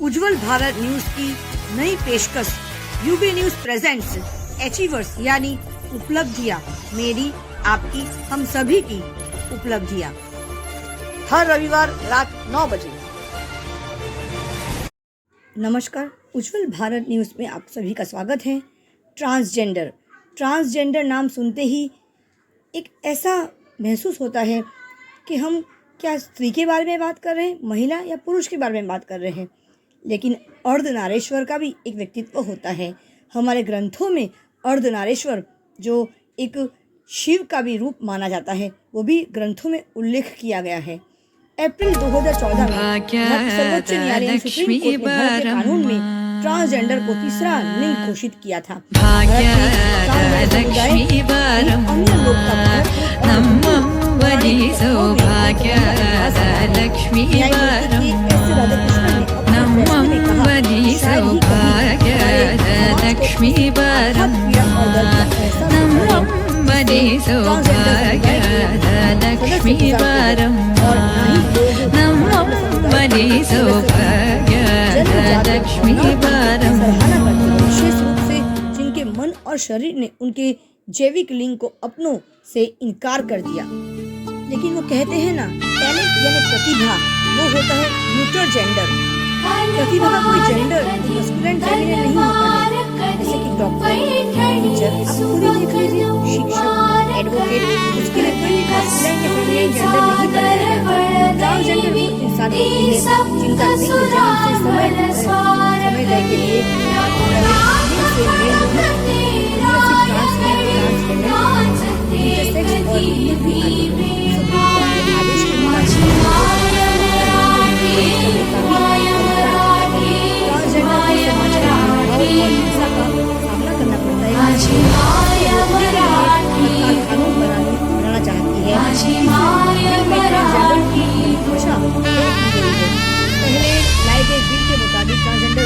उज्जवल Bharat news की नई पेशकश यूबी न्यूज प्रेजेंट्स अचीवर्स यानी उपलब्धियां, मेरी आपकी हम सभी की उपलब्धियां, हर रविवार रात 9 बजे। नमस्कार, उज्जवल भारत न्यूज में आप सभी का स्वागत है। ट्रांसजेंडर नाम सुनते ही एक ऐसा महसूस होता है कि हम क्या स्त्री के बारे में बात कर रहे हैं, महिला या पुरुष के बारे में बात कर रहे हैं। लेकिन अर्धनारेश्वर का भी एक व्यक्तित्व होता है। हमारे ग्रंथों में अर्धनारेश्वर, जो एक शिव का भी रूप माना जाता है, वो भी ग्रंथों में उल्लेख किया गया है। अप्रैल 2014 में सर्वोच्च न्यायालय ने सुप्रीम कोर्ट ने भारत के कानून में ट्रांसजेंडर को तीसरा लिंग घोषित किया था। विशेष रूप से जिनके मन और शरीर ने उनके जैविक लिंग को अपनों से इनकार कर दिया। लेकिन वो कहते हैं ना, टैलेंट यानी प्रतिभा वो होता है न्यूट्रल जेंडर। प्रतिभा का कोई जेंडर मस्कुलिन फेमिनिन नहीं होता है। जैसे कि डॉक्टर, टीचर, आप खुद ही देख लीजिए, शिक्षक, एडवोकेट, उसके लिए कोई मस्कुलिन या फेमिनिन जेंडर नहीं बनेगा। ट्रांसजेंडर वो इंसान होते हैं जिनका लिंग जन्म से समय तय के लिए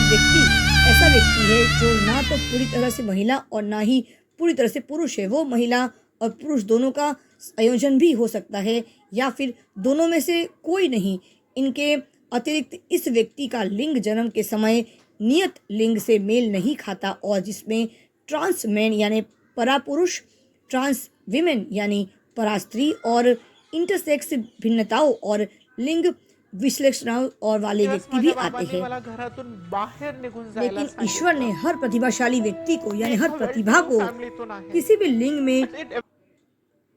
व्यक्ति ऐसा व्यक्ति है जो ना तो पूरी तरह से महिला और ना ही पूरी तरह से पुरुष है। वो महिला और पुरुष दोनों का संयोजन भी हो सकता है या फिर दोनों में से कोई नहीं। इनके अतिरिक्त इस व्यक्ति का लिंग जन्म के समय नियत लिंग से मेल नहीं खाता, और जिसमें ट्रांस मैन यानी परापुरुष, ट्रांस विमेन यानी परास्त्री और इंटरसेक्स भिन्नताओं और लिंग विश्लेषणाओं और वाले व्यक्ति भी आते हैं। लेकिन ईश्वर ने हर प्रतिभाशाली व्यक्ति को यानी हर प्रतिभा को किसी भी लिंग में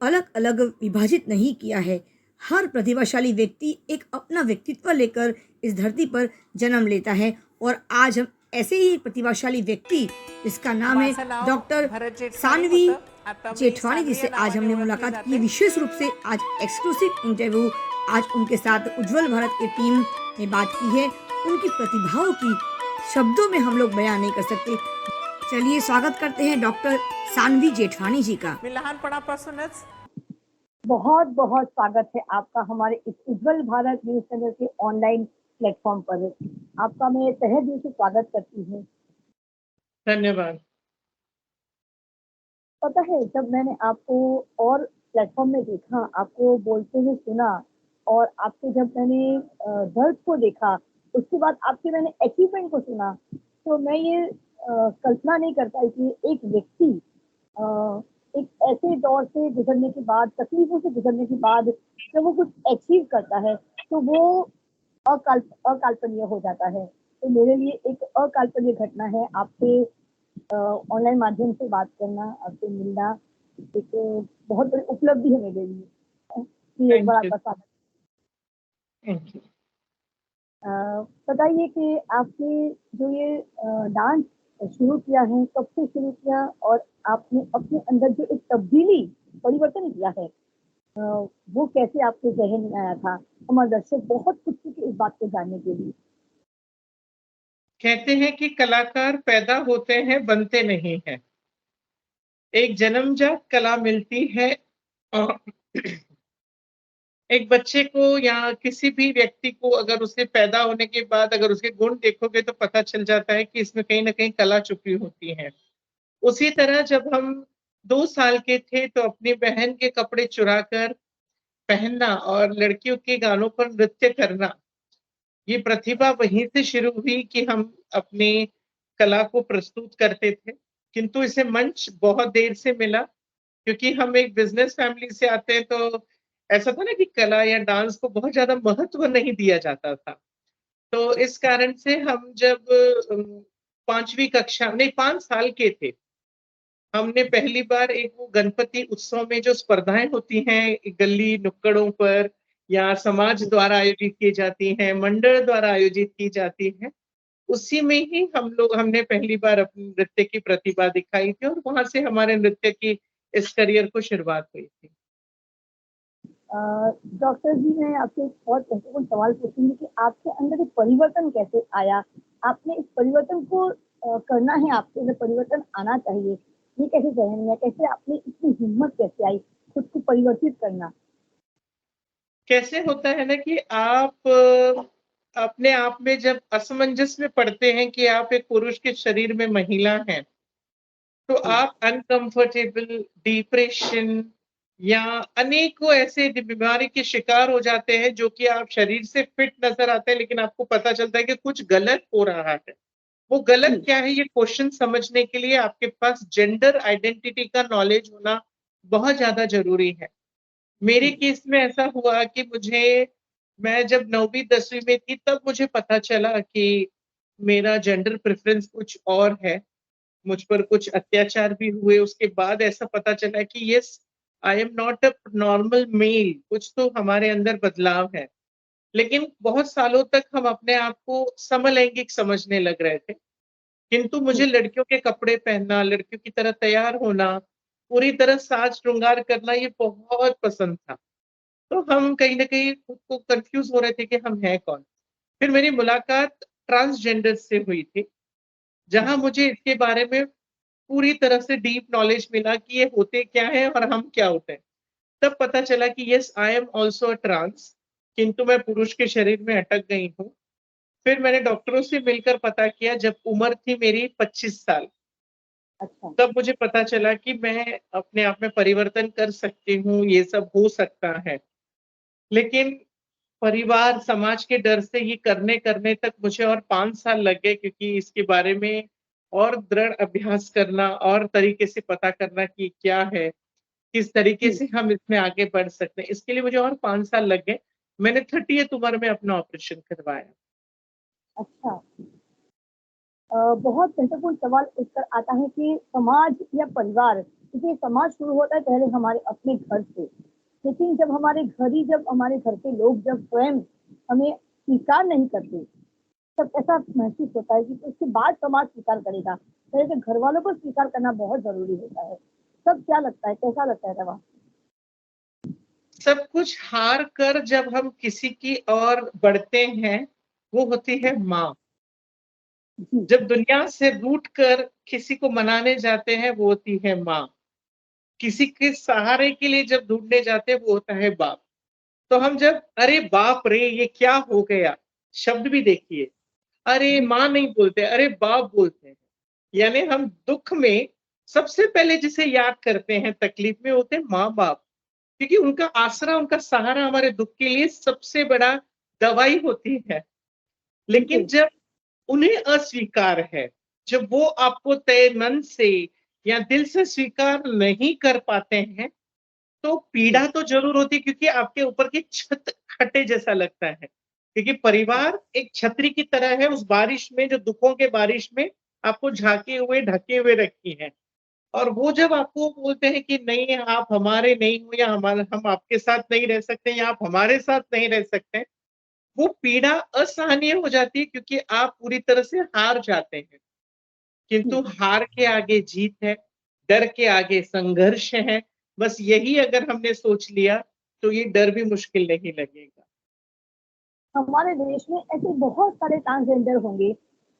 अलग अलग विभाजित नहीं किया है। हर प्रतिभाशाली व्यक्ति एक अपना व्यक्तित्व लेकर इस धरती पर जन्म लेता है, और आज हम ऐसे ही एक प्रतिभाशाली व्यक्ति, इसका नाम है डॉक्टर सानवी जेठवानी जी से आज हमने मुलाकात की। विशेष रूप से आज एक्सक्लूसिव इंटरव्यू आज उनके साथ उज्जवल भारत की टीम ने बात की है। उनकी प्रतिभाओं की शब्दों में हम लोग बयान नहीं कर सकते। चलिए स्वागत करते हैं डॉक्टर सानवी जेठवानी जी का। बहुत बहुत स्वागत है आपका हमारे इस उज्जवल भारत न्यूज चैनल के ऑनलाइन प्लेटफॉर्म पर। आपका मैं तहे दिल से स्वागत करती हूँ। धन्यवाद। पता है, जब मैंने आपको और प्लेटफॉर्म में देखा, आपको बोलते हुए सुना, और आपके जब मैंने दर्द को देखा, उसके बाद आपके मैंने अचीवमेंट को सुना, तो मैं ये कल्पना नहीं कर पाई कि एक व्यक्ति एक ऐसे दौर से गुजरने के बाद, तकलीफों से गुजरने के बाद जब वो कुछ अचीव करता है तो वो अकाल्पनीय हो जाता है। तो मेरे लिए एक अकाल्पनीय घटना है आपसे ऑनलाइन माध्यम से बात करना, आपसे मिलना एक बहुत बड़ी उपलब्धि है मेरे लिए। एक बार आपका स्वागत। बताइए कि आपने जो ये डांस शुरू किया है, कब से शुरू किया, और आपने अपने अंदर जो एक तब्दीली, परिवर्तन किया है, वो कैसे आपके जहन में आया था? हमारे दर्शक बहुत उत्सुक है इस बात को जानने के लिए। कहते हैं कि कलाकार पैदा होते हैं, बनते नहीं हैं। एक जन्मजात कला मिलती है और एक बच्चे को या किसी भी व्यक्ति को अगर उसके पैदा होने के बाद अगर उसके गुण देखोगे तो पता चल जाता है कि इसमें कहीं ना कहीं कला छुपी होती है। उसी तरह जब हम 2 साल के थे तो अपनी बहन के कपड़े चुरा कर पहनना और लड़कियों के गानों पर नृत्य करना, ये प्रतिभा वहीं से शुरू हुई कि हम अपनी कला को प्रस्तुत करते थे, किंतु इसे मंच बहुत देर से मिला क्योंकि हम एक बिज़नेस फैमिली से आते हैं, तो ऐसा था ना कि कला या डांस को बहुत ज़्यादा महत्व नहीं दिया जाता था। तो इस कारण से हम जब 5वीं कक्षा नहीं 5 साल के थे, हमने पहली बार एक वो गणपति उत्सव में जो स्पर्धाएँ होती हैं, गली नुक्कड़ों पर या समाज द्वारा आयोजित की जाती हैं, मंडल द्वारा आयोजित की जाती हैं, उसी में ही हमने पहली बार अपनी नृत्य की प्रतिभा दिखाई थी और वहाँ से हमारे नृत्य की इस करियर को शुरुआत हुई थी। अ, डॉक्टर जी, मैं आपसे एक और महत्वपूर्ण सवाल पूछूंगी कि आपके अंदर ये परिवर्तन कैसे आया? आपने इस परिवर्तन को करना है, आपके अंदर परिवर्तन आना चाहिए, ये कैसे जहन में, कैसे आपने इतनी हिम्मत कैसे आई खुद को परिवर्तित करना? कैसे होता है ना कि आप अपने आप में जब असमंजस में पड़ते हैं कि आप एक पुरुष के शरीर में महिला हैं, तो आप अनकंफर्टेबल, डिप्रेशन या अनेकों ऐसे बीमारी के शिकार हो जाते हैं जो कि आप शरीर से फिट नज़र आते हैं, लेकिन आपको पता चलता है कि कुछ गलत हो रहा है। वो गलत जी। क्या है ये क्वेश्चन समझने के लिए आपके पास जेंडर आइडेंटिटी का नॉलेज होना बहुत ज़्यादा ज़रूरी है। मेरे जी। केस में ऐसा हुआ कि मैं जब 9वीं 10वीं में थी तब मुझे पता चला कि मेरा जेंडर प्रेफ़रेंस कुछ और है। मुझ पर कुछ अत्याचार भी हुए, उसके बाद ऐसा पता चला कि yes, I am not a normal male, कुछ तो हमारे अंदर बदलाव है। लेकिन बहुत सालों तक हम अपने आप को समलैंगिक समझने लग रहे थे। किंतु मुझे जी। लड़कियों के कपड़े पहनना, लड़कियों की तरह तैयार होना, पूरी तरह साज-श्रृंगार करना ये बहुत पसंद था। तो हम कहीं न कहीं खुद को कन्फ्यूज़ हो रहे थे कि हम हैं कौन? फिर मेरी मुलाकात ट्रांसजेंडर से हुई थी, जहाँ मुझे इसके बारे में पूरी तरह से डीप नॉलेज मिला कि ये होते क्या हैं और हम क्या होते हैं। तब पता चला कि yes I am also a trans, किंतु मैं पुरुष के शरीर में अटक गई हूँ। फिर मैंने डॉक्टरों से मिलकर पता किया जब उम्र थी मेरी 25 साल, अच्छा। तब मुझे पता चला कि मैं अपने आप में परिवर्तन कर सकती हूँ, ये सब हो सकता है। लेकिन परिवार, समाज के डर से ये करने तक मुझे और 5 साल लग गए क्योंकि इसके बारे में और दृढ़ अभ्यास करना और तरीके से पता करना कि क्या है, किस तरीके जी। से हम इसमें आगे बढ़ सकते हैं। इसके लिए मुझे और 5 साल लग गए। मैंने 30th उम्र में अपना ऑपरेशन करवाया। अच्छा। बहुत महत्वपूर्ण सवाल उत्तर आता है कि समाज या परिवार, देखिए समाज शुरू होता है पहले हमारे अपने घर से, लेकिन जब हमारे घर के लोग जब स्वयं हमें स्वीकार नहीं करते, तब ऐसा महसूस होता है कि उसके बाद समाज स्वीकार करेगा। पहले तो घर वालों को स्वीकार करना बहुत जरूरी होता है। तब क्या लगता है, कैसा लगता है तब? सब कुछ हार कर जब हम किसी की ओर बढ़ते हैं, वो होती है माँ। जी। जब दुनिया से रूठ कर किसी को मनाने जाते हैं, वो होती है माँ। किसी के सहारे के लिए जब ढूँढने जाते हैं, वो होता है बाप। तो हम जब अरे बाप रे! ये क्या हो गया? शब्द भी देखिए, अरे जी। माँ नहीं बोलते, अरे बाप बोलते हैं। यानी हम दुःख में सबसे पहले जिसे याद करते हैं, तकलीफ में होते हैं माँ-बाप। क्योंकि उनका आसरा, उनका सहारा हमारे दुःख के लिए सबसे बड़ा दवाई होती है। लेकिन बिल्कुल। जब उन्हें अस्वीकार है, जब वो आपको तहे मन से या दिल से स्वीकार नहीं कर पाते हैं, तो जी। पीड़ा तो ज़रूर होती है क्योंकि आपके ऊपर की छत फटे जैसा लगता है। क्योंकि परिवार एक छतरी की तरह है उस बारिश में, जो दुखों के बारिश में आपको झाँके हुए, ढके हुए रखी है। और वो जब आपको बोलते हैं कि नहीं आप हमारे नहीं हो या हम आपके साथ नहीं रह सकते या आप हमारे साथ नहीं रह सकते, वो पीड़ा असहनीय हो जाती है क्योंकि आप पूरी तरह से हार जाते हैं। जी। किंतु हार के आगे जीत है, डर के आगे संघर्ष है। बस यही अगर हमने सोच लिया, तो ये डर भी मुश्किल नहीं लगेगा। हमारे देश में ऐसे बहुत सारे ट्रांसजेंडर होंगे,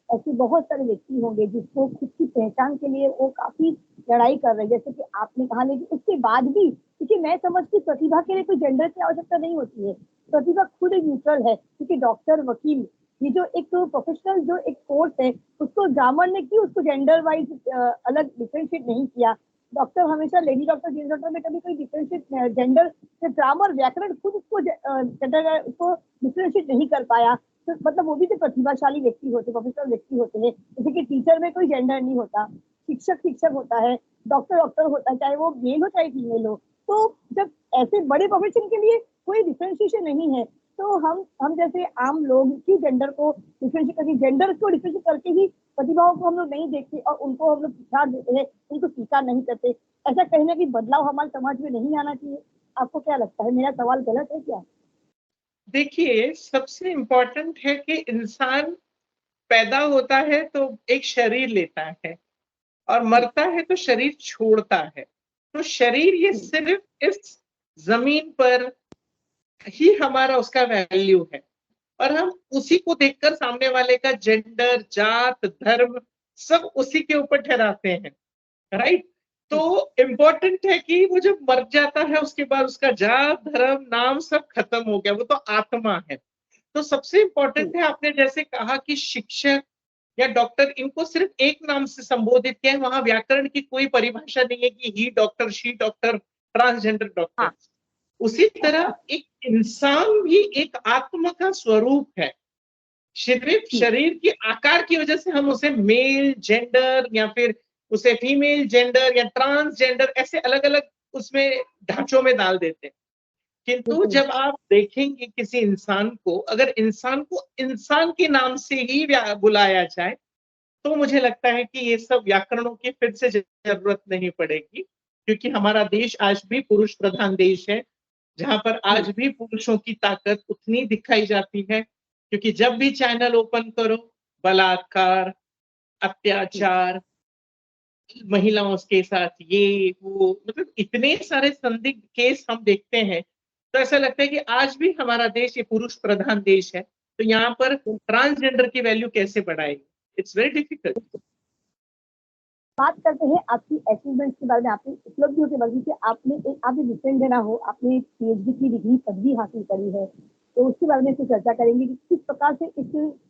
ऐसे बहुत सारे व्यक्ति होंगे जिसको खुद की पहचान के लिए वो काफ़ी लड़ाई कर रहे हैं, जैसे कि आपने कहा, लेकिन उसके बाद भी क्योंकि मैं समझती हूँ प्रतिभा के लिए कोई जेंडर की आवश्यकता नहीं होती है। प्रतिभा खुद एक न्यूट्रल है, क्योंकि डॉक्टर, वकील, ये जो एक प्रोफेशनल जो एक कोर्स है, उसको ग्रामर ने क्यों उसको जेंडर वाइज़ अलग डिफरेंशिएट नहीं किया। डॉक्टर हमेशा लेडी डॉक्टर, जेंट्स डॉक्टर में कभी कोई डिफरेंशिएट जेंडर से ग्रामर व्याकरण खुद उसको उसको डिफरेंशिएट नहीं कर पाया। तो मतलब वो भी तो प्रतिभाशाली व्यक्ति होते, प्रोफेशनल व्यक्ति होते हैं। जैसे कि टीचर में कोई जेंडर नहीं होता, शिक्षक शिक्षक होता है, डॉक्टर डॉक्टर होता है, चाहे वो मेल हो चाहे फीमेल हो। तो जब ऐसे बड़े प्रोफेशन के लिए कोई डिफरेंशिएशन नहीं है, तो हम जैसे आम लोग की जेंडर को डिफरेंशिएट करके, जेंडर को डिफरेंशिएट करके ही प्रतिभाओं को हम लोग नहीं देखते और उनको हम लोग पिछाड़ देते हैं, उनको स्वीकार नहीं करते। ऐसा कहीं ना कहीं बदलाव हमारे समाज में नहीं आना चाहिए। आपको क्या लगता है, मेरा सवाल गलत है क्या? देखिए, सबसे इम्पोर्टेंट है कि इंसान पैदा होता है तो एक शरीर लेता है और मरता है तो शरीर छोड़ता है। तो शरीर ये सिर्फ इस ज़मीन पर ही हमारा उसका वैल्यू है और हम उसी को देखकर सामने वाले का जेंडर, जात, धर्म सब उसी के ऊपर ठहराते हैं, राइट? तो इम्पोर्टेंट है कि वो जब मर जाता है उसके बाद उसका जात, धर्म, नाम सब खत्म हो गया, वो तो आत्मा है। तो सबसे इम्पोर्टेंट है, आपने जैसे कहा कि शिक्षक या डॉक्टर, इनको सिर्फ एक नाम से संबोधित किया है, वहां व्याकरण की कोई परिभाषा नहीं है कि he doctor, she doctor, transgender doctor. हाँ। उसी तरह एक इंसान भी एक आत्मा का स्वरूप है। सिर्फ शरीर के आकार की वजह से हम उसे मेल जेंडर या फिर उसे फीमेल जेंडर या ट्रांसजेंडर ऐसे अलग अलग उसमें ढांचों में डाल देते हैं। किंतु जब आप देखेंगे किसी इंसान को, अगर इंसान को इंसान के नाम से ही बुलाया जाए, तो मुझे लगता है कि ये सब व्याकरणों की फिर से जरूरत नहीं पड़ेगी, क्योंकि हमारा देश आज भी पुरुष प्रधान देश है, जहां पर आज भी पुरुषों की ताकत उतनी दिखाई जाती है। क्योंकि जब भी चैनल ओपन करो, बलात्कार, अत्याचार, महिलाओं के साथ ये वो, मतलब इतने सारे संदिग्ध केस हम देखते हैं। तो ऐसा लगता है कि आज भी हमारा देश ये पुरुष प्रधान देश है, तो यहाँ पर ट्रांसजेंडर की वैल्यू कैसे बढ़ाएगी? It's very difficult. बात करते हैं आपकी अचीवमेंट्स के बारे में, आपकी उपलब्धियों के बारे में कि आपने रिसेंट देना हो, आपने पीएचडी की डिग्री पदवी हासिल करी है, तो उसके बारे में कुछ चर्चा करेंगे कि किस प्रकार से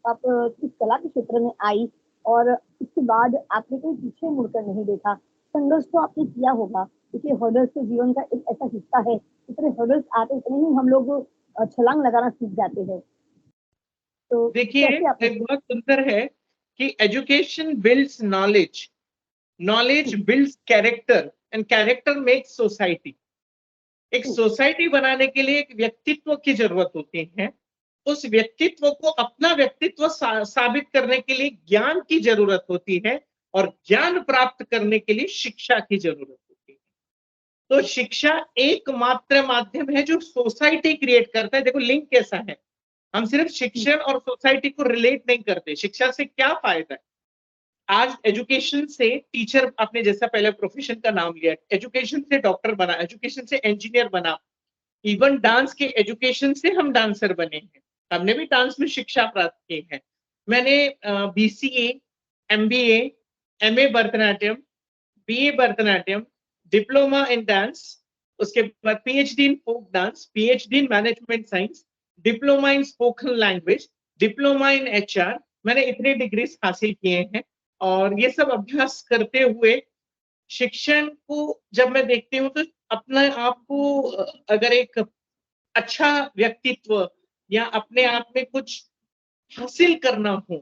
आप इस कला के क्षेत्र में आई और इसके बाद आपने कोई पीछे मुड़कर नहीं देखा। संघर्ष तो आपने किया होगा, क्योंकि हर्डल्स तो जीवन का एक ऐसा हिस्सा है, इतने हर्डल्स आते इतने ही हम लोग छलांग लगाना सीख जाते हैं। तो देखिए, कैसे आपने? एक बहुत सुंदर है कि education builds knowledge, knowledge builds character and character makes society. एक सोसाइटी बनाने के लिए एक व्यक्तित्व की जरूरत होती है। उस व्यक्तित्व को अपना व्यक्तित्व साबित करने के लिए ज्ञान की जरूरत होती है और ज्ञान प्राप्त करने के लिए शिक्षा की जरूरत होती है। तो शिक्षा एकमात्र माध्यम है जो सोसाइटी क्रिएट करता है। देखो लिंक कैसा है, हम सिर्फ शिक्षण और सोसाइटी को रिलेट नहीं करते। शिक्षा से क्या फायदा है? आज एजुकेशन से टीचर, आपने जैसा पहले प्रोफेशन का नाम लिया, एजुकेशन से डॉक्टर बना, एजुकेशन से इंजीनियर बना, इवन डांस के एजुकेशन से हम डांसर बने हैं। हमने भी डांस में शिक्षा प्राप्त की है। मैंने BCA, MBA, MA Bharatanatyam, BA Bharatanatyam, diploma in dance, उसके बाद PhD in folk dance, PhD in management science, diploma in spoken language, diploma in HR. मैंने इतने डिग्रीज हासिल किए हैं और ये सब अभ्यास करते हुए शिक्षण को जब मैं देखती हूँ तो अपने आप को अगर एक अच्छा व्यक्तित्व या अपने आप में कुछ हासिल करना हो,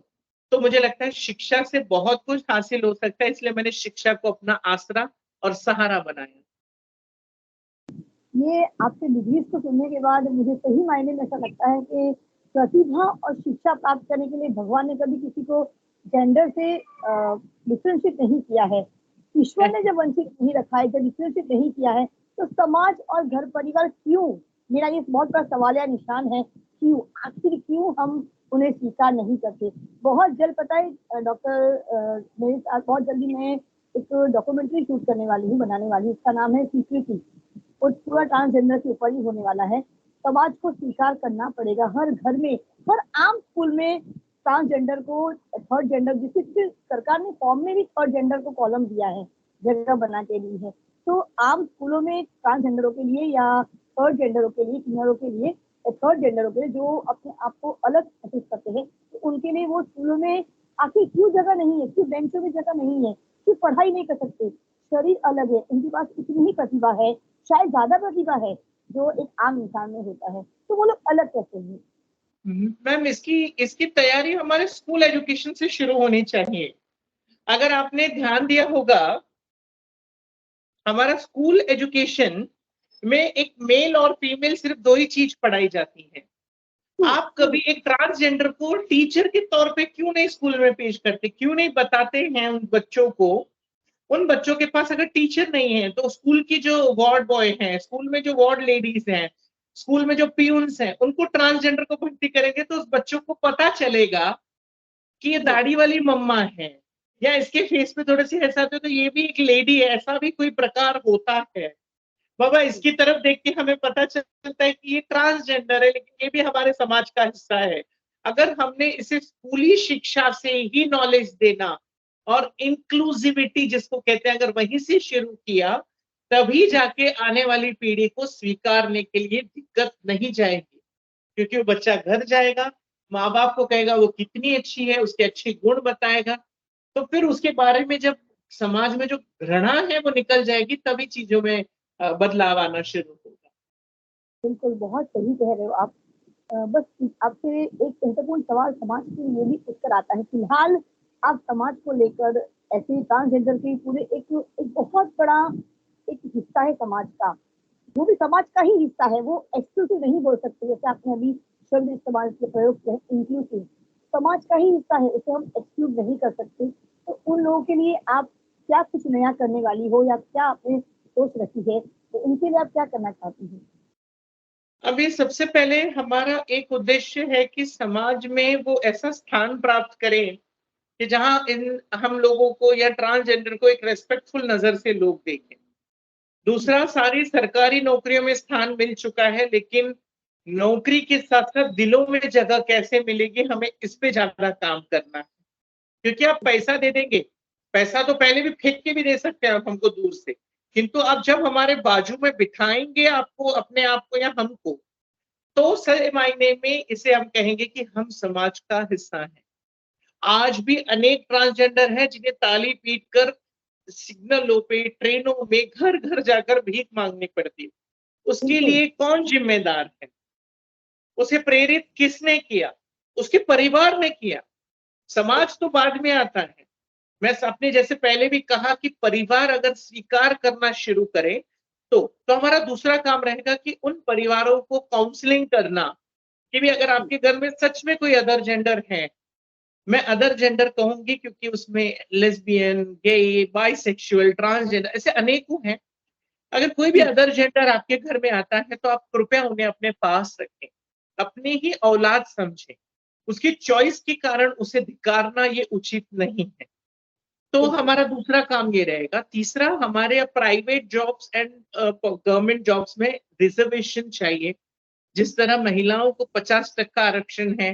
तो मुझे लगता है शिक्षा से बहुत कुछ हासिल हो सकता है। इसलिए मैंने शिक्षा को अपना आसरा और सहारा बनाया। ये आपसे डिग्रीज को सुनने के बाद मुझे सही मायने में ऐसा लगता है कि प्रतिभा और शिक्षा प्राप्त करने के लिए भगवान ने कभी किसी को जेंडर से डिफ्रेंशिएट नहीं किया है। ईश्वर ने जब वंचित नहीं रखा है, जब डिफ्रेंशिएट नहीं किया है, तो समाज और घर परिवार क्यों? मेरा ये बहुत बड़ा सवाल या निशान है, क्यों? आखिर क्यों हम उन्हें स्वीकार नहीं करते? बहुत जल्द, पता है डॉक्टर, मेरे साथ बहुत जल्दी मैं एक डॉक्यूमेंट्री शूट करने वाली हूँ, बनाने वाली हूँ। उसका नाम है स्वीकृति और पूरा ट्रांसजेंडर के ऊपर ही होने वाला है। समाज को स्वीकार करना पड़ेगा, हर घर में, हर आम स्कूल में ट्रांसजेंडर को, थर्ड जेंडर, जिसकी सरकार ने फॉर्म में भी थर्ड जेंडर को कॉलम दिया है, जगह बना के दी है। तो आम स्कूलों में ट्रांसजेंडरों के लिए या थर्ड जेंडरों के लिए, किन्नरों के लिए, थर्ड जेंडरों के लिए जो अपने आप को अलग महसूस करते हैं, तो उनके लिए वो स्कूलों में आखिर क्यों जगह नहीं है? क्यों बेंचों में जगह नहीं है? क्यों पढ़ाई नहीं कर सकते? शरीर अलग है, उनके पास इतनी ही प्रतिभा है, शायद ज्यादा प्रतिभा है जो एक आम इंसान में होता है, तो वो लोग अलग कैसे हैं? मैम इसकी इसकी तैयारी हमारे स्कूल एजुकेशन से शुरू होनी चाहिए। अगर आपने ध्यान दिया होगा, हमारा स्कूल एजुकेशन में एक मेल और फीमेल सिर्फ दो ही चीज पढ़ाई जाती है। आप कभी एक ट्रांसजेंडर को टीचर के तौर पे क्यों नहीं स्कूल में पेश करते, क्यों नहीं बताते हैं उन बच्चों को? उन बच्चों के पास अगर टीचर नहीं है तो स्कूल की जो वार्ड बॉय हैं, स्कूल में जो वार्ड लेडीज हैं, स्कूल में जो पियून्स हैं, उनको ट्रांसजेंडर को भर्ती करेंगे तो उस बच्चों को पता चलेगा कि ये दाढ़ी वाली मम्मा है, या इसके फेस पे थोड़े से ऐसा तो ये भी एक लेडी है, ऐसा भी कोई प्रकार होता है। बाबा इसकी तरफ देख के हमें पता चलता है कि ये ट्रांसजेंडर है, लेकिन ये भी हमारे समाज का हिस्सा है। अगर हमने इसे स्कूली शिक्षा से ही नॉलेज देना और इंक्लूसिविटी जिसको कहते हैं, अगर वहीं से शुरू किया, तभी जाके आने वाली पीढ़ी को स्वीकारने के लिए दिक्कत नहीं जाएगी। क्योंकि वो बच्चा घर जाएगा, माँ बाप को कहेगा वो कितनी अच्छी है, उसके अच्छे गुण बताएगा, तो फिर उसके बारे में जब समाज में जो घृणा है वो निकल जाएगी, तभी चीजों में बदलाव आना शुरू होगा। बिल्कुल, बहुत सही कह रहे हो आप। बस आपसे एक महत्वपूर्ण सवाल समाज के लिए भी उत्तर आता है। फिलहाल आप समाज को लेकर ऐसे ट्रांसजेंडर के पूरे एक एक बहुत बड़ा एक हिस्सा है समाज का, वो भी समाज का ही हिस्सा है, वो एक्सक्लूसिव नहीं बोल सकते, जैसे आपने अभी शब्द इस्तेमाल के प्रयोग किए हैं इंक्लूसिव, समाज का ही हिस्सा है, उसे हम एक्सक्लूड नहीं कर सकते। तो उन लोगों के लिए आप क्या कुछ नया करने वाली हो या क्या आपने सोच रखी है, तो उनके लिए आप क्या करना चाहती हैं? अभी सबसे पहले हमारा एक उद्देश्य है कि समाज में वो ऐसा स्थान प्राप्त करें कि जहां इन हम लोगों को या ट्रांसजेंडर को एक रेस्पेक्टफुल नजर से लोग देखें। दूसरा, सारी सरकारी नौकरियों में स्थान मिल चुका है, लेकिन नौकरी के साथ साथ दिलों में जगह कैसे मिलेगी, हमें इस पे ज्यादा काम करना है। क्योंकि आप पैसा दे देंगे, पैसा तो पहले भी फेंक के भी दे सकते हैं आप हमको दूर से, किंतु आप जब हमारे बाजू में बिठाएंगे आपको, अपने आप को या हमको, तो सही मायने में इसे हम कहेंगे कि हम समाज का हिस्सा हैं। आज भी अनेक ट्रांसजेंडर हैं जिन्हें ताली पीट कर सिग्नलों पे, ट्रेनों में, घर घर जाकर भीख मांगनी पड़ती है। उसके बिल्कुल, लिए कौन जिम्मेदार है? उसे प्रेरित किसने किया? उसके परिवार ने किया। समाज तो बाद में आता है। मैं आपने जैसे पहले भी कहा कि परिवार अगर स्वीकार करना शुरू करे, तो हमारा दूसरा काम रहेगा कि उन परिवारों को काउंसलिंग करना कि भी अगर आपके घर में सच में कोई अदर जेंडर है, मैं अदर जेंडर कहूंगी क्योंकि उसमें लेस्बियन, गे, बाइसेक्सुअल, ट्रांसजेंडर ऐसे अनेकों हैं। अगर कोई भी अदर जेंडर आपके घर में आता है तो आप कृपया उन्हें अपने पास रखें, अपनी ही औलाद समझें। उसकी चॉइस के कारण उसे धिक्कारना ये उचित नहीं है। तो हमारा दूसरा काम ये रहेगा। तीसरा, हमारे private jobs and government jobs में रिजर्वेशन चाहिए। जिस तरह महिलाओं को 50% आरक्षण है,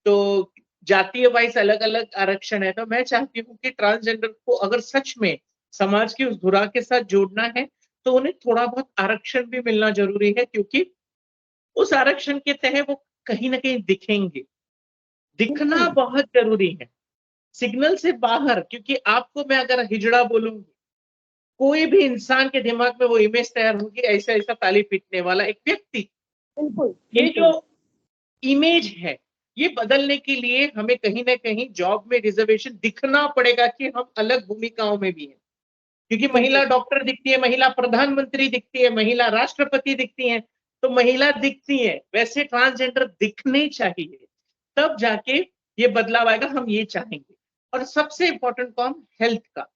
तो जातीय वाइज अलग अलग आरक्षण है, तो मैं चाहती हूँ कि ट्रांसजेंडर को अगर सच में समाज की उस धुरा के साथ जोड़ना है, तो उन्हें थोड़ा बहुत आरक्षण भी मिलना जरूरी है, क्योंकि उस आरक्षण के तहत वो कहीं ना कहीं दिखेंगे। दिखना बिल्कुल, बहुत जरूरी है, सिग्नल से बाहर। क्योंकि आपको मैं अगर हिजड़ा बोलूंगी, कोई भी इंसान के दिमाग में वो इमेज तैयार होगी, ऐसा ऐसा ताली पीटने वाला एक व्यक्ति। बिल्कुल, ये जो बिल्कुल, इमेज है, ये बदलने के लिए हमें कहीं ना कहीं जॉब में रिजर्वेशन दिखना पड़ेगा कि हम अलग भूमिकाओं में भी हैं। क्योंकि बिल्कुल, महिला डॉक्टर दिखती है, महिला प्रधानमंत्री दिखती है, महिला राष्ट्रपति दिखती है, तो महिला दिखती है, वैसे ट्रांसजेंडर दिखने चाहिए। तब जाके ये बदलाव आएगा, हम ये चाहेंगे। और सबसे इंपॉर्टेंट काम हेल्थ का।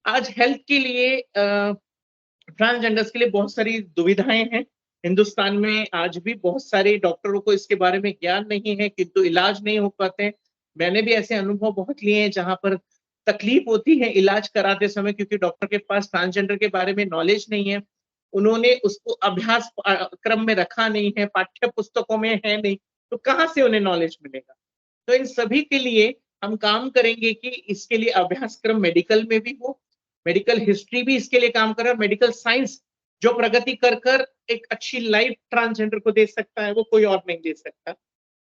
आज हेल्थ के लिए ट्रांसजेंडर्स के लिए बहुत सारी दुविधाएं हैं। हिंदुस्तान में आज भी बहुत सारे डॉक्टरों को इसके बारे में ज्ञान नहीं है, किंतु इलाज नहीं हो पाते। मैंने भी ऐसे अनुभव बहुत लिए हैं जहां पर तकलीफ होती है इलाज कराते समय, क्योंकि डॉक्टर के पास ट्रांसजेंडर के बारे में नॉलेज नहीं है। उन्होंने उसको अभ्यास क्रम में रखा नहीं है, पाठ्य पुस्तकों में है नहीं, तो कहाँ से उन्हें नॉलेज मिलेगा? तो इन सभी के लिए हम काम करेंगे कि इसके लिए अभ्यासक्रम मेडिकल में भी हो, मेडिकल हिस्ट्री भी इसके लिए काम कर रहा है, मेडिकल साइंस जो प्रगति कर कर एक अच्छी लाइफ ट्रांसजेंडर को दे सकता है, वो कोई और नहीं दे सकता।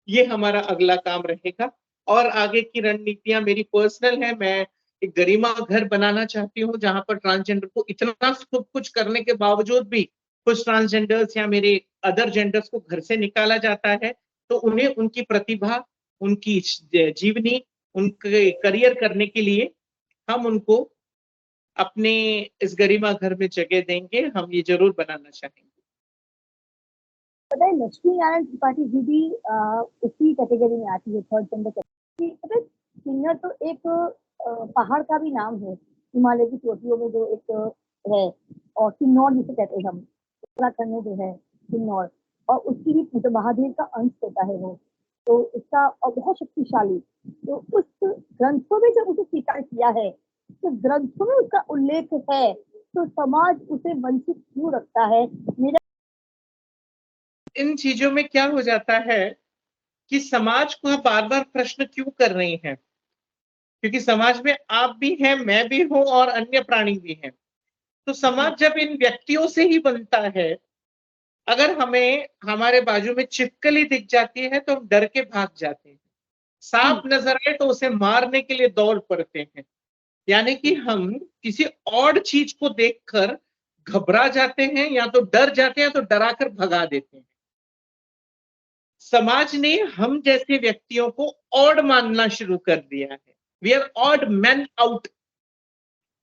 ये हमारा अगला काम रहेगा। और आगे की रणनीतियां मेरी पर्सनल है। मैं एक गरिमा घर बनाना चाहती हूँ जहां पर ट्रांसजेंडर को इतना सब कुछ करने के बावजूद भी कुछ ट्रांसजेंडर्स या मेरे अदर जेंडर्स को घर से निकाला जाता है, तो उन्हें उनकी प्रतिभा, उनकी जीवनी, उनके करियर करने के लिए हम उनको अपने इस गरिमा घर में जगह देंगे, हम ये जरूर बनाना चाहेंगे। पता है लक्ष्मी नारायण त्रिपाठी जी भी उसी कैटेगरी में आती है, थर्ड जेंडर कैटेगरी। पता है किन्नर तो एक पहाड़ का भी नाम है, हिमालय की चोटियों में जो एक है, और किन्नौर जिसे कहते हैं हम, उत्तराखंड में जो है किन्नौर, और उसकी भी जो महादेव का अंश होता है वो, तो उसका और बहुत शक्तिशाली। तो उस ग्रंथों में जब उसे स्वीकार किया है, तो ग्रंथों में उसका उल्लेख है, तो समाज उसे वंचित क्यों रखता है? मेरा इन चीजों में क्या हो जाता है कि समाज को आप बार बार प्रश्न क्यों कर रही हैं, क्योंकि समाज में आप भी हैं, मैं भी हूं और अन्य प्राणी भी हैं। तो समाज जब इन व्यक्तियों से ही बनता है, अगर हमें हमारे बाजू में छिपकली दिख जाती है तो हम डर के भाग जाते हैं, सांप नजर आए तो उसे मारने के लिए दौड़ पड़ते हैं। यानी कि हम किसी और चीज को देखकर घबरा जाते हैं, या तो डर जाते हैं, तो डराकर भगा देते हैं। समाज ने हम जैसे व्यक्तियों को ऑड मानना शुरू कर दिया है। We are odd man out.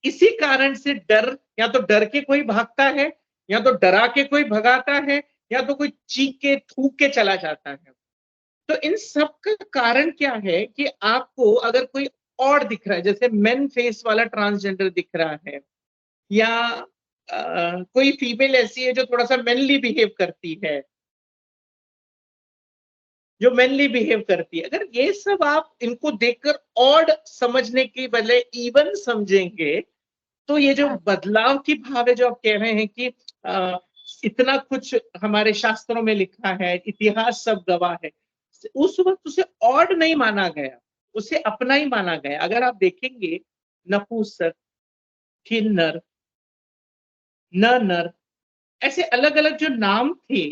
इसी कारण से डर, या तो डर के कोई भागता है, या तो डरा के कोई भगाता है, या तो कोई चीख के थूक के चला जाता है। तो इन सब का कारण क्या है कि आपको अगर कोई और दिख रहा है, जैसे मेन फेस वाला ट्रांसजेंडर दिख रहा है, या कोई फीमेल ऐसी है जो थोड़ा सा मेनली बिहेव करती है, जो मेनली बिहेव करती है, अगर ये सब आप इनको देखकर ऑड समझने के बजाय इवन समझेंगे, तो ये जो बदलाव की भाव है जो आप कह रहे हैं कि इतना कुछ हमारे शास्त्रों में लिखा है, इतिहास सब गवाह है, उस वक्त उसे ऑड नहीं माना गया, उसे अपना ही माना गया। अगर आप देखेंगे नपुंसक, किन्नर, नर, ऐसे अलग अलग जो नाम थे,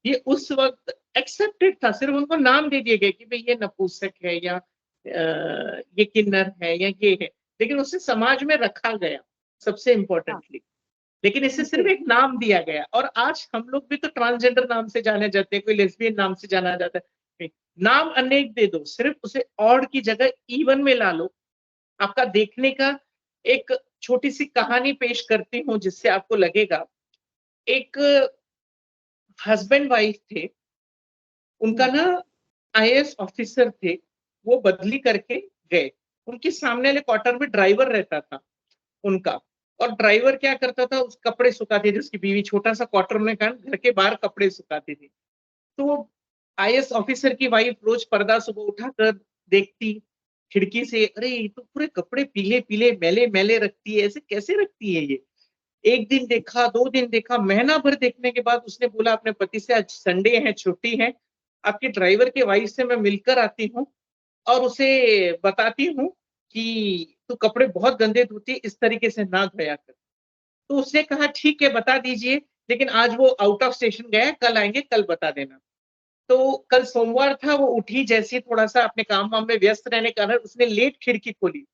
ये उस वक्त एक्सेप्टेड था, सिर्फ उनको नाम दे दिए गए कि भाई ये नपुंसक है, या ये किन्नर है, या ये है, लेकिन उसे समाज में रखा गया सबसे इंपॉर्टेंटली। लेकिन इसे सिर्फ एक नाम दिया गया, और आज हम लोग भी तो ट्रांसजेंडर नाम से जाने जाते हैं, कोई लेस्बियन नाम से जाना जाता है। नाम अनेक दे दो, सिर्फ उसे ऑड की जगह इवन में ला लो। आपका देखने का एक छोटी सी कहानी पेश करती हूँ जिससे आपको लगेगा। एक हस्बैंड वाइफ थे, उनका ना आईएएस ऑफिसर थे, वो बदली करके गए। उनके सामने वाले क्वार्टर में ड्राइवर रहता था उनका, और ड्राइवर क्या करता था, उस कपड़े सुखाती थी उसकी बीवी, छोटा सा क्वार्टर में का घर के बाहर कपड़े सुखाती थी। तो वो आईएएस ऑफिसर की वाइफ रोज पर्दा सुबह उठाकर देखती खिड़की से, अरे ये तो पूरे कपड़े पीले पीले मैले मैले रखती है, ऐसे कैसे रखती है ये। एक दिन देखा, 2 दिन देखा, महीना भर देखने के बाद उसने बोला अपने पति से, आज संडे है, छुट्टी है, आपके ड्राइवर के वाइफ से मैं मिलकर आती हूँ और उसे बताती हूँ कि तू कपड़े बहुत गंदे धोती, इस तरीके से ना धोया कर। तो उसने कहा ठीक है बता दीजिए, लेकिन आज वो आउट ऑफ स्टेशन गया है, कल आएंगे, कल बता देना। तो कल सोमवार था, वो उठी, जैसे थोड़ा सा अपने काम वाम में व्यस्त रहने के कारण उसने लेट खिड़की खोली।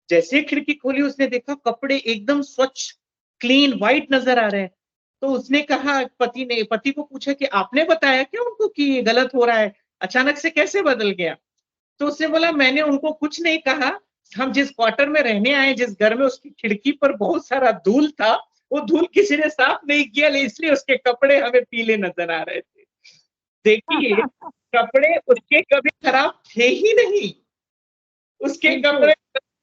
जैसे खिड़की खोली उसने देखा कपड़े एकदम स्वच्छ, क्लीन, व्हाइट नजर आ रहे हैं। तो उसने कहा, पति को पूछा कि आपने बताया क्या उनको कि ये गलत हो रहा है, अचानक से कैसे बदल गया? तो उसने बोला मैंने उनको कुछ नहीं कहा, हम जिस क्वार्टर में रहने आए, जिस घर में, उसकी खिड़की पर बहुत सारा धूल था, वो धूल किसी ने साफ नहीं किया, इसलिए उसके कपड़े हमें पीले नजर आ रहे थे। देखिए, कपड़े उसके कभी खराब थे ही नहीं, उसके कपड़े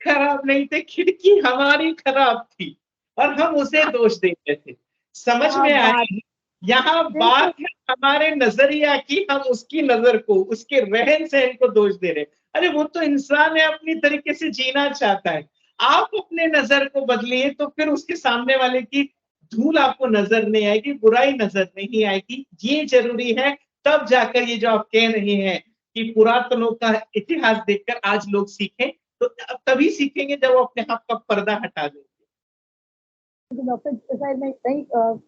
खराब नहीं थे, खिड़की हमारी खराब थी और हम उसे दोष देते थे। समझ में आई? यहाँ बात है हमारे नजरिया की, हम उसकी नजर को, उसके रहन सहन को दोष दे रहे। अरे वो तो इंसान है, अपनी तरीके से जीना चाहता है। आप अपने नजर को बदलिए तो फिर उसके सामने वाले की धूल आपको नजर नहीं आएगी, बुराई नजर नहीं आएगी। ये जरूरी है, तब जाकर ये जो आप कह रहे हैं कि पुरातनों का इतिहास देखकर आज लोग सीखें, तो तभी सीखेंगे जब वो अपने हाथ का पर्दा हटा देंगे। तो डॉक्टर साहब मैं कई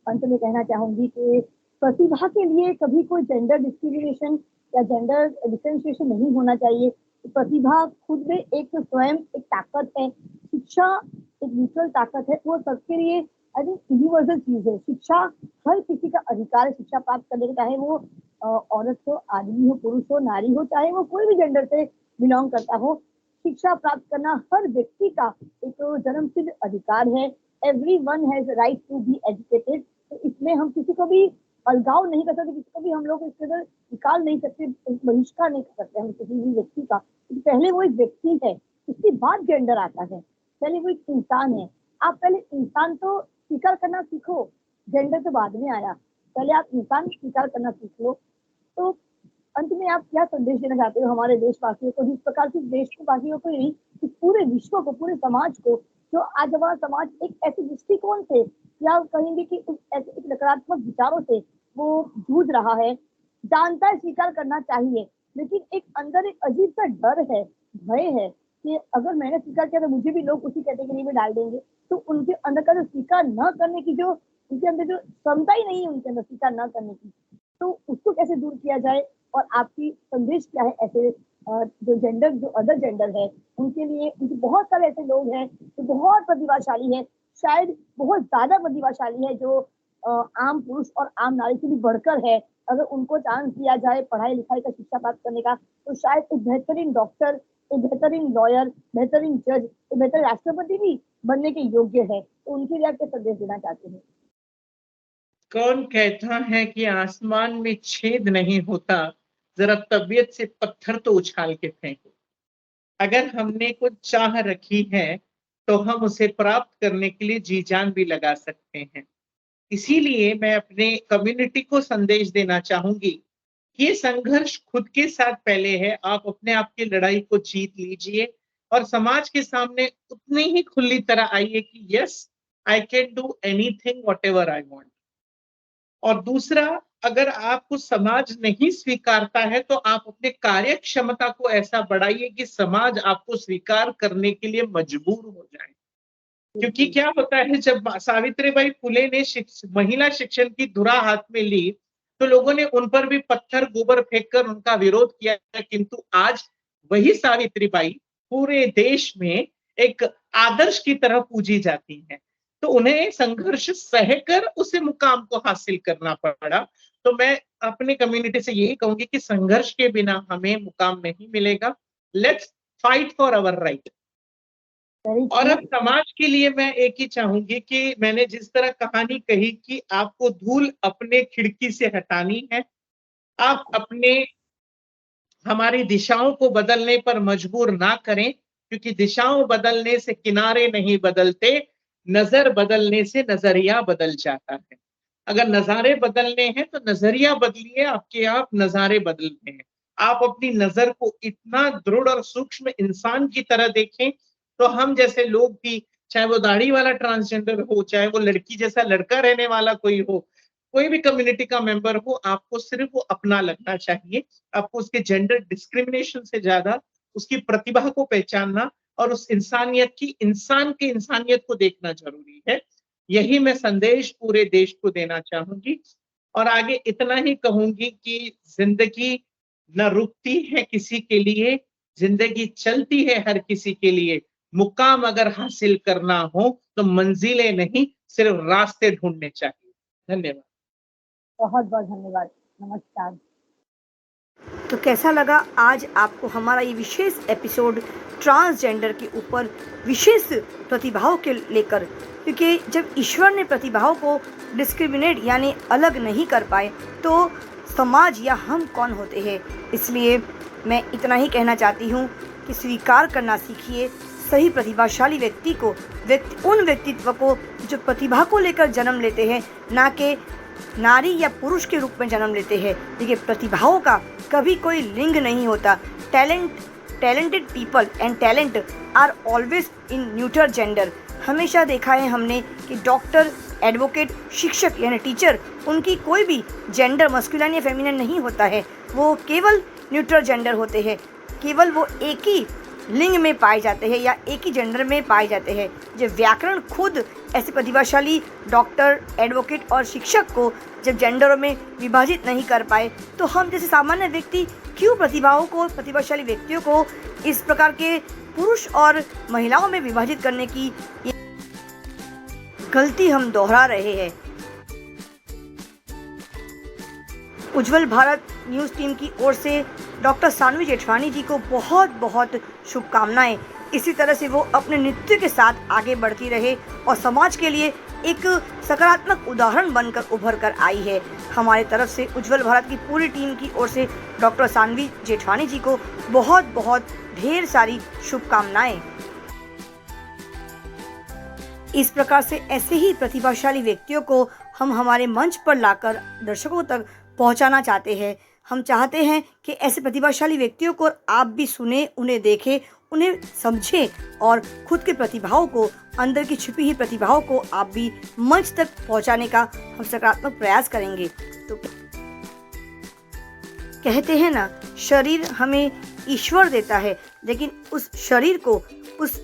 अंत में कहना चाहूंगी कि प्रतिभा के लिए कभी कोई जेंडर डिस्क्रिमिनेशन या जेंडर डिफरेंशिएशन नहीं होना चाहिए। प्रतिभा खुद में एक स्वयं एक ताकत है। शिक्षा एक न्यूट्रल ताकत है, वो सबके लिए आई थिंक यूनिवर्सल चीज है। शिक्षा हर किसी का अधिकार है शिक्षा प्राप्त करने का, चाहे वो औरत हो, आदमी हो, पुरुष हो, नारी हो, चाहे वो कोई भी जेंडर से बिलोंग करता हो। शिक्षा प्राप्त करना हर व्यक्ति का एक जन्मसिद्ध अधिकार है। Everyone has right to be educated. तो इसमें हम किसी को भी अलगाव नहीं कर सकते, किसी को भी हम लोग इसके अंदर निकाल नहीं सकते, बहिष्कार नहीं कर सकते हम किसी भी व्यक्ति का। पहले वो एक व्यक्ति है, उसके बाद जेंडर आता है। पहले वो एक इंसान है। आप पहले इंसान तो स्वीकार करना सीखो, जेंडर तो बाद में आया। पहले आप इंसान स्वीकार करना सीख लो। तो अंत में आप क्या संदेश देना चाहते हो हमारे देशवासियों को, जिस प्रकार से देशवासियों को ही नहीं, इस पूरे विश्व को, पूरे समाज को, जो आज हमारा समाज एक ऐसे दृष्टिकोण से या कहेंगे कि ऐसे एक नकारात्मक विचारों से वो जूझ रहा है। जानता है, स्वीकार करना चाहिए, लेकिन एक अंदर एक अजीब सा डर है, भय है कि अगर मैंने स्वीकार किया तो मुझे भी लोग उसी कैटेगरी में डाल देंगे। तो उनके अंदर का जो स्वीकार न करने की जो उनके अंदर जो क्षमता ही नहीं है उनके अंदर स्वीकार न करने की, तो उसको कैसे दूर किया जाए और आपकी संदेश क्या है ऐसे जो जेंडर, जो अदर जेंडर है उनके लिए? उनके बहुत सारे ऐसे लोग हैं जो बहुत प्रतिभाशाली है, शायद बहुत ज्यादा प्रतिभाशाली है, जो आम पुरुष और आम नारी से भी बढ़कर है। अगर उनको चांस दिया जाए पढ़ाई लिखाई का, शिक्षा प्राप्त करने का, तो शायद एक बेहतरीन डॉक्टर, एक बेहतरीन लॉयर, बेहतरीन जज, एक बेहतरीन राष्ट्रपति भी बनने के योग्य है। तो उनके लिए आप क्या संदेश देना चाहते हैं? कौन कहता है कि आसमान में छेद नहीं होता, जरा तबीयत से पत्थर तो उछाल के फेंको। अगर हमने कुछ चाह रखी है तो हम उसे प्राप्त करने के लिए जी जान भी लगा सकते हैं। इसीलिए मैं अपने कम्युनिटी को संदेश देना चाहूंगी कि ये संघर्ष खुद के साथ पहले है। आप अपने आप की लड़ाई को जीत लीजिए और समाज के सामने उतनी ही खुली तरह आइए कि yes, I can do anything whatever I want. और दूसरा, अगर आपको समाज नहीं स्वीकारता है तो आप अपने कार्य क्षमता को ऐसा बढ़ाइए कि समाज आपको स्वीकार करने के लिए मजबूर हो जाए। क्योंकि क्या होता है, जब सावित्रीबाई फुले ने महिला शिक्षण की धुरा हाथ में ली तो लोगों ने उन पर भी पत्थर गोबर फेंककर उनका विरोध किया, किंतु आज वही सावित्रीबाई पूरे देश में एक आदर्श की तरह पूजी जाती है। तो उन्हें संघर्ष सहकर उसे मुकाम को हासिल करना पड़ा। तो मैं अपने कम्युनिटी से यही कहूंगी कि संघर्ष के बिना हमें मुकाम नहीं मिलेगा। Let's fight for our right. और अब समाज के लिए मैं एक ही चाहूंगी कि मैंने जिस तरह कहानी कही कि आपको धूल अपने खिड़की से हटानी है, आप अपने हमारी दिशाओं को बदलने पर मजबूर ना करें, क्योंकि दिशाओं बदलने से किनारे नहीं बदलते, नजर बदलने से नजरिया बदल जाता है। अगर नजारे बदलने हैं तो नजरिया बदलिए, आपके आप नजारे बदलते हैं। आप अपनी नजर को इतना दृढ़ और सूक्ष्म इंसान की तरह देखें तो हम जैसे लोग भी, चाहे वो दाढ़ी वाला ट्रांसजेंडर हो, चाहे वो लड़की जैसा लड़का रहने वाला कोई हो, कोई भी कम्युनिटी का मेंबर हो, आपको सिर्फ वो अपना लगना चाहिए। आपको उसके जेंडर डिस्क्रिमिनेशन से ज्यादा उसकी प्रतिभा को पहचानना और उस इंसानियत की, इंसान की इंसानियत को देखना जरूरी है। यही मैं संदेश पूरे देश को देना चाहूंगी। और आगे इतना ही कहूंगी कि जिंदगी न रुकती है किसी के लिए, जिंदगी चलती है हर किसी के लिए। मुकाम अगर हासिल करना हो तो मंजिलें नहीं, सिर्फ रास्ते ढूंढने चाहिए। धन्यवाद। बहुत बहुत धन्यवाद। नमस्कार। तो कैसा लगा आज आपको हमारा ये विशेष एपिसोड ट्रांसजेंडर के ऊपर, विशेष प्रतिभाओं के लेकर? क्योंकि जब ईश्वर ने प्रतिभाओं को डिस्क्रिमिनेट यानी अलग नहीं कर पाए तो समाज या हम कौन होते हैं। इसलिए मैं इतना ही कहना चाहती हूँ कि स्वीकार करना सीखिए सही प्रतिभाशाली व्यक्ति को, उन व्यक्तित्व को जो प्रतिभा को लेकर जन्म लेते हैं, ना कि नारी या पुरुष के रूप में जन्म लेते हैं। देखिए, प्रतिभाओं का कभी कोई लिंग नहीं होता। Talented people and talent are always in neutral gender. हमेशा देखा है हमने कि डॉक्टर, एडवोकेट, शिक्षक यानी टीचर, उनकी कोई भी जेंडर मस्कुलिन या फेमिनिन नहीं होता है। वो केवल न्यूट्रल जेंडर होते हैं। केवल वो एक ही लिंग में पाए जाते हैं या एक ही जेंडर में पाए जाते हैं। जब व्याकरण खुद ऐसे प्रतिभाशाली डॉक्टर, एडवोकेट और शिक्षक को जब जेंडरों में विभाजित नहीं कर पाए तो हम जैसे सामान्य व्यक्ति क्यों प्रतिभाओं को, प्रतिभाशाली व्यक्तियों को इस प्रकार के पुरुष और महिलाओं में विभाजित करने की ये गलती हम दोहरा रहे हैं। उज्जवल भारत न्यूज़ टीम की ओर से डॉक्टर सानवी जेठवानी जी को बहुत बहुत शुभकामनाएं। इसी तरह से वो अपने नृत्य के साथ आगे बढ़ती रहे और समाज के लिए एक सकारात्मक उदाहरण बनकर उभर कर आई है। हमारी तरफ से उज्जवल भारत की पूरी टीम की ओर से डॉक्टर सानवी जेठवानी जी को बहुत बहुत ढेर सारी शुभकामनाएं। इस प्रकार से ऐसे ही प्रतिभाशाली व्यक्तियों को हम हमारे मंच पर लाकर दर्शकों तक पहुंचाना चाहते हैं। हम चाहते हैं कि ऐसे प्रतिभाशाली व्यक्तियों को आप भी सुने, उन्हें देखें, उन्हें समझें और खुद के प्रतिभाओं को, अंदर की छिपी हुई प्रतिभाओं को आप भी मंच तक पहुंचाने का हम सकारात्मक प्रयास करेंगे। तो कहते हैं ना, शरीर हमें ईश्वर देता है, लेकिन उस शरीर को उस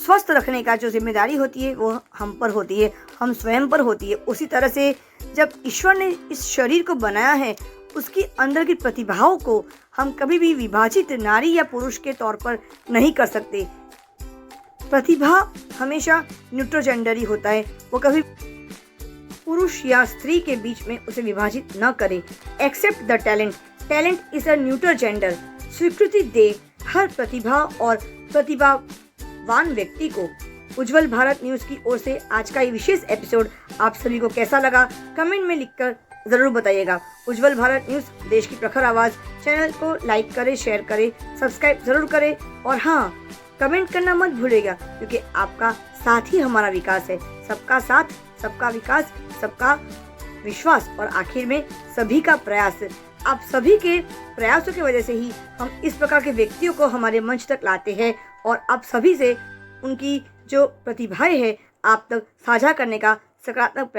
स्वस्थ रखने का जो जिम्मेदारी होती है वो हम पर होती है, हम स्वयं पर होती है। उसी तरह से जब ईश्वर ने इस शरीर को बनाया है, उसकी अंदर की प्रतिभाओं को हम कभी भी विभाजित नारी या पुरुष के तौर पर नहीं कर सकते। प्रतिभा हमेशा न्यूट्रल जेंडर ही होता है, वो कभी पुरुष या स्त्री के बीच में उसे विभाजित न करे। Accept the talent, talent is a neutral gender. स्वीकृति दे हर प्रतिभा और प्रतिभावान व्यक्ति को। उज्जवल भारत न्यूज़ की ओर से आज का ये विशेष एपिसोड आप सभी को कैसा लगा, कमेंट में लिखकर ज़रूर बताइएगा। उज्जवल भारत न्यूज़, देश की प्रखर आवाज़। चैनल को लाइक करें, शेयर करें, सब्सक्राइब ज़रूर करें और हाँ, कमेंट करना मत भूलिएगा, क्योंकि आपका साथ ही हमारा विकास है। सबका साथ, सबका विकास, सबका विश्वास और आखिर में सभी का प्रयास। आप सभी के प्रयासों की वजह से ही हम इस प्रकार के व्यक्तियों को हमारे मंच तक लाते हैं और आप सभी से उनकी जो प्रतिभाएं हैं आप तक साझा करने का सकारात्मक